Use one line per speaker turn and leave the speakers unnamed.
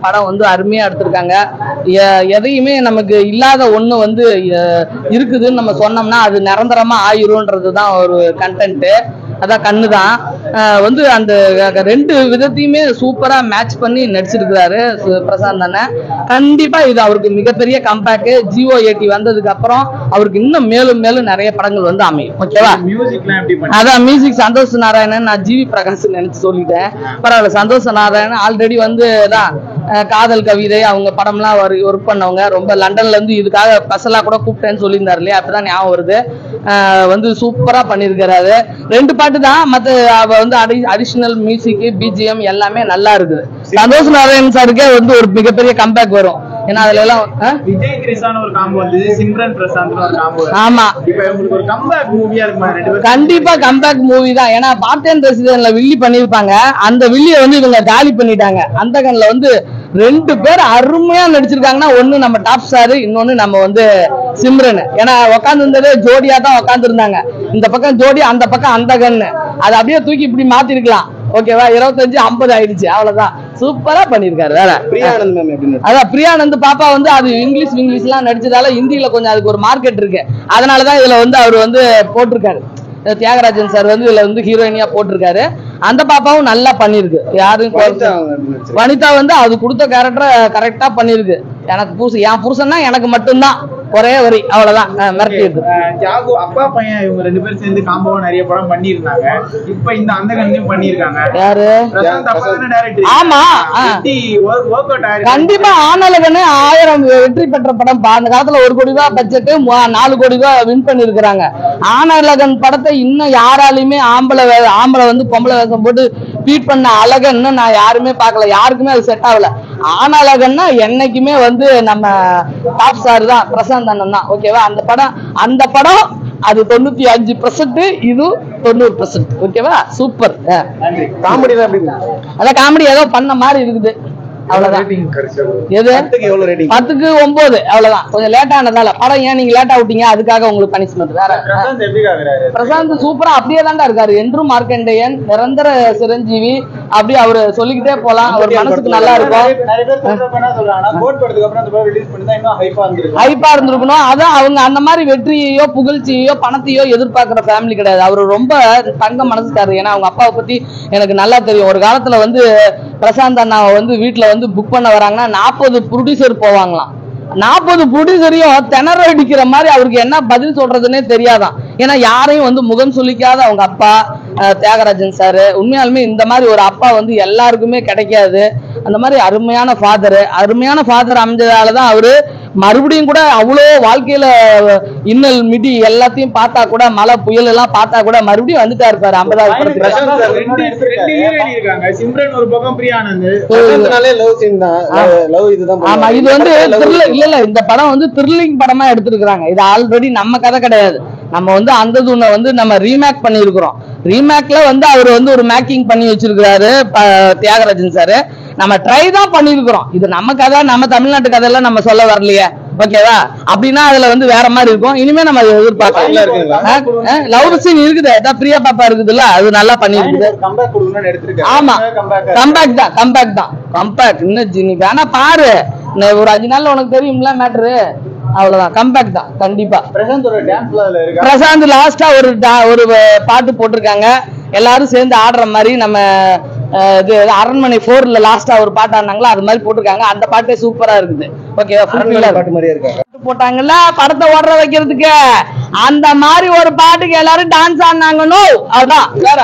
படம் வந்து அருமையா எடுத்திருக்காங்க. எதையுமே நமக்கு இல்லாத ஒண்ணு வந்து இருக்குதுன்னு நம்ம சொன்னோம்னா அது நிரந்தரமா ஆயிரும்ன்றதுதான் ஒரு கண்டென்ட். அதான் கண்ணுதான் வந்து அந்த ரெண்டு விதத்தையுமே சூப்பரா மேட்ச் பண்ணி நடிச்சிருக்கிறாரு பிரசாந்த் அண்ணன். கண்டிப்பா இது அவருக்கு மிகப்பெரிய கம்பேக். GO80 வந்ததுக்கு அப்புறம் அவருக்கு இன்னும் மேலும் மேலும் நிறைய படங்கள் வந்து அமையும். ஓகேவா? அதான் மியூசிக் சந்தோஷ் நாராயணன், நான் GV பிரகாஷ் நினைச்சு சொல்லிட்டேன். பரவாயில்ல, சந்தோஷ் நாராயணன் ஆல்ரெடி வந்து தான் காதல் கவிதை அவங்க படம்லாம் ஒர்க் பண்ணவங்க. ரொம்ப லண்டன்ல இருந்து இதுக்காக ஸ்பெஷலா கூட கூப்பிட்டேன்னு சொல்லியிருந்தாரு இல்லையா? அப்பதான் ஞாபகம் வருது. வந்து சூப்பரா பண்ணிருக்கிறாரு. ரெண்டு பாட்டு தான், மத்த வந்து அடிஷனல் மியூசிக் BGM எல்லாமே நல்லா இருக்குது. சந்தோஷ் நாராயணன் சாருக்கே வந்து ஒரு மிகப்பெரிய கம்பேக் வரும். ஏன்னா அதுல எல்லாம்
விஜய் கிரிஷான ஒரு காம்போ வந்து சிம்ரன் பிரசாந்த் ஒரு காம்போ.
ஆமா,
இப்போ உங்களுக்கு ஒரு கம்பேக் மூவியா இருக்குமா? ரெண்டு பேரும்
கண்டிப்பா கம்பேக் மூவி தான். ஏன்னா பார்ட் ரெசிடென்ட்ல வில்லி பண்ணிருப்பாங்க, அந்த வில்லிய வந்து இவங்க காலி பண்ணிட்டாங்க. அந்த கண்ணில் வந்து ரெண்டு பேர் அருமையா நடிச்சிருக்காங்கன்னா, ஒண்ணு நம்ம டாப் ஸ்டார், இன்னொன்னு நம்ம வந்து சிம்ரன். ஏன்னா உட்காந்து இருந்ததே ஜோடியா தான் உட்காந்து இருந்தாங்க. இந்த பக்கம் ஜோடி, அந்த பக்கம் அந்த கண்ணு. அதை அப்படியே தூக்கி இப்படி மாத்திருக்கலாம். ஓகேவா? 25-50 ஆயிடுச்சு, அவ்வளவுதான். சூப்பரா பண்ணிருக்காரு. வேற
பிரியானந்த் மேம் எப்படி?
அதான் பிரியானந்த் பாப்பா வந்து அது இங்கிலீஷ் எல்லாம் நடிச்சதால ஹிந்தியில கொஞ்சம் அதுக்கு ஒரு மார்க்கெட் இருக்கு. அதனாலதான் இதுல வந்து அவர் வந்து போட்டிருக்காரு. தியாகராஜன் சார் வந்து இதுல வந்து ஹீரோயினியா போட்டிருக்காரு. அந்த பாப்பாவும் நல்லா பண்ணிருக்கு. யாரும் வனிதா வந்து அது கொடுத்த கேரக்டரை கரெக்டா பண்ணிருக்கு. எனக்கு என் புருஷன்னா எனக்கு மட்டும்தான், ஒரே வரி, அவ்வளவுதான். மிரட்டி இருக்கு.
ஜாகு அப்பா பையன் இவங்க ரெண்டு பேரும் சேர்ந்து காம்போவா நிறைய படம் பண்ணிருந்தாங்க. இப்ப இந்த அந்த கண்ணையும் பண்ணிருக்காங்க.
யாரு?
ஆமா,
கண்டிப்பா ஆனலகன்னு 1000 வெற்றி பெற்ற படம். அந்த காலத்துல 1 கோடி ரூபாய் பட்ஜெட் 4 கோடி ரூபாய் வின் பண்ணிருக்காங்க. ஆனலகன் படத்தை இன்னும் யாராலையுமே ஆம்பளை வந்து பொம்பளை வேஷம் போட்டு பீட் பண்ண அழகன்னு நான் யாருமே பார்க்கல. யாருக்குமே அது செட் ஆகல. ஆனலகன்னா என்னைக்குமே வந்து நம்ம டாப் ஸ்டார் தான், பிரசாந்த் அண்ணன் தான். ஓகேவா? அந்த படம் அது 95%, இது 90%. ஓகேவா? சூப்பர்.
காமெடி தான் எப்படி?
அதான் காமெடி ஏதோ பண்ண மாதிரி இருக்குது, அவ்வளவுதான். எது 10க்கு 9, அவ்வளவுதான். கொஞ்சம் லேட்டா ஆனதால படம். ஏன் நீங்க லேட்டா விட்டீங்க, அதுக்காக உங்களுக்கு பனிஷ்மெண்ட். வேற பிரசாந்த் சூப்பரா அப்படியே தான்டா இருக்காரு. என்றும் மார்க்கண்டேயன், நிரந்தர சிரஞ்சீவி, அப்படி அவரு சொல்லிக்கிட்டே போலாம். அவர் மனசுக்கு நல்லா இருக்கும். ஹைப்பா இருந்திருக்கணும். அதான் அவங்க அந்த மாதிரி வெற்றியையோ புகழ்ச்சியோ பணத்தையோ எதிர்பார்க்கிற ஃபேமிலி கிடையாது. அவரு ரொம்ப தங்க மனசுக்காரு. ஏன்னா அவங்க அப்பாவை பத்தி எனக்கு நல்லா தெரியும். ஒரு காலத்துல வந்து பிரசாந்த் அண்ணாவை வந்து வீட்டுல வந்து புக் பண்ண வராங்கன்னா 40 ப்ரொடியூசர் போவாங்களாம். 40 ப்ரொடியூசரையும் திணற அடிக்கிற மாதிரி அவருக்கு என்ன பதில் சொல்றதுன்னே தெரியாதான். ஏன்னா யாரையும் வந்து முகம் சொல்லிக்காத அவங்க அப்பா தியாகராஜன் சாரு. உண்மையாலுமே இந்த மாதிரி ஒரு அப்பா வந்து எல்லாருக்குமே கிடைக்காது. அந்த மாதிரி அருமையான ஃபாதர் அமைஞ்சதாலதான் அவரு மறுபடியும் கூட அவ்வளோ வாழ்க்கையில இன்னல் மிடி எல்லாத்தையும் பார்த்தா கூட, மழை புயல் எல்லாம் பார்த்தா கூட மறுபடியும் வந்துட்டா இருப்பாரு 50வது படத்துக்கு. ஆமா, இது வந்து இல்ல இந்த படம் வந்து த்ரில்லிங் படமா எடுத்திருக்காங்க. இது ஆல்ரெடி நம்ம கதை கிடையாது. நம்ம வந்து அந்த தூணை வந்து நம்ம ரீமேக் பண்ணிருக்கிறோம். ரீமேக்ல வந்து அவர் வந்து ஒரு மேக்கிங் பண்ணி வச்சிருக்கிறாரு தியாகராஜன் சாரு. நம்ம ட்ரை தான் பண்ணிருக்கிறோம். இது நம்ம கதை, நம்ம தமிழ்நாட்டு கதையெல்லாம் நம்ம சொல்ல வரலையே. ஓகேவா? அப்படின்னா அதுல வந்து வேற மாதிரி இருக்கும். இனிமே நம்ம அதை எதிர்பார்க்கலாம். லவ் சீன் இருக்குது, பிரியா பாப்பா இருக்குதுல்ல, அது நல்லா பண்ணிருக்குது. ஆமா, கம்பேக் இன்னும் நீ வேணா பாரு. ஒரு 5 நாள்ல உனக்கு தெரியும்ல மேட்ரு. அவ்வளவுதான், கம்பேக் தான் கண்டிப்பா. பிரசாந்த் லாஸ்டா ஒரு பாட்டு போட்டிருக்காங்க, எல்லாரும் சேர்ந்து ஆடுற மாதிரி. நம்ம இது அரண்மனை 4ல லாஸ்டா ஒரு பாட்டு ஆடினாங்களா, அது மாதிரி போட்டிருக்காங்க. அந்த பாட்டே சூப்பரா இருக்குது. ஓகேவா? பாட்டு மாதிரியே இருக்கு. போட்டாங்கல்ல படத்தை ஓடுற வைக்கிறதுக்கு, அந்த மாதிரி ஒரு பாட்டுக்கு எல்லாரும் டான்ஸ் ஆடினாங்கன்னு. அதான் வேற.